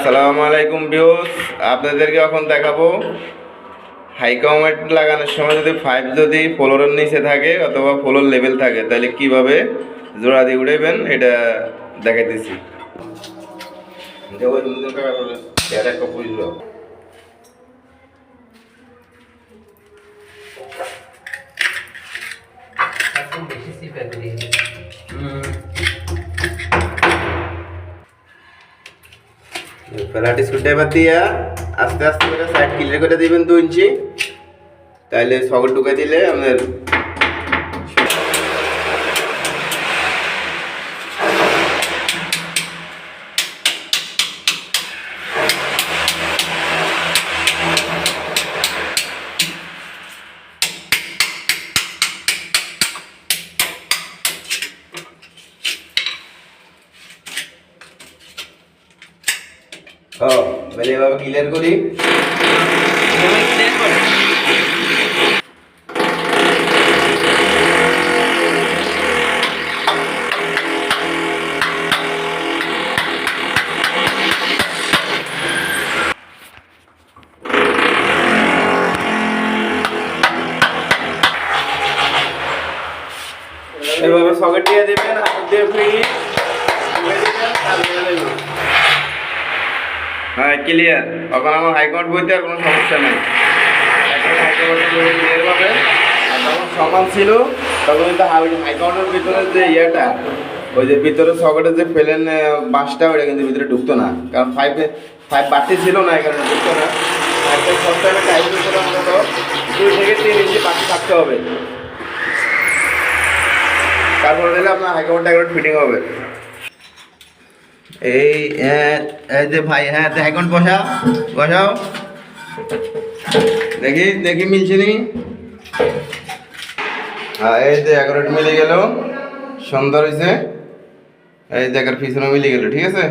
আসসালামু আলাইকুম ভিউয়ার্স, আপনাদেরকে এখন দেখাবো হাই কমেন্ট লাগানোর সময় যদি 5 যদি ফ্লোরের নিচে থাকে অথবা ফ্লোর লেভেল থাকে তাহলে কিভাবে জোড়া দিয়ে উঠাবেন এটা দেখাইতেছি। ফ্ল্যাট স্ক্রুড্রাইভার দিয়ে আস্তে আস্তে করে সাইড ক্লিয়ার করে দিবেন 2 ইঞ্চি, তাহলে সকেট ঢুকে দিলে আপনার এভাবে ক্লিয়ার করি। এভাবে সকেট দিয়ে দেবেন, হাত দিয়ে ফ্রি হ্যাঁ ক্লিয়ার। এখন আমার হাইকমান্ড বইতে আর কোনো সমস্যা নেই, এখন হাইকমান্ড বই ক্লিয়ার পাবে। আর যখন সমান ছিল তখন কিন্তু হাইকমান্ডের ভিতরে যে ইয়েটা ওই যে ভিতরে সকেটের যে প্লেন বাসটা ওইটা কিন্তু ভিতরে ঢুকতো না, কারণ ফাইভ বাড়তি ছিল না, এই কারণে ঢুকতো না। একটা সপ্তাহে টাইপের করে অন্তত 2 থেকে 3 ইঞ্চি বাড়তি থাকতে হবে, তারপরে দিলে আপনার হাইকমান্ডটা একবার ফিটিং হবে। এই যে ভাই, হ্যাঁ হাইকমান্ড বসাও দেখি দেখি মিলছে নি। হ্যাঁ এই যে 11 মিলে গেল, সুন্দর হয়েছে। এই জায়গার পিছনে মিলে গেল, ঠিক আছে।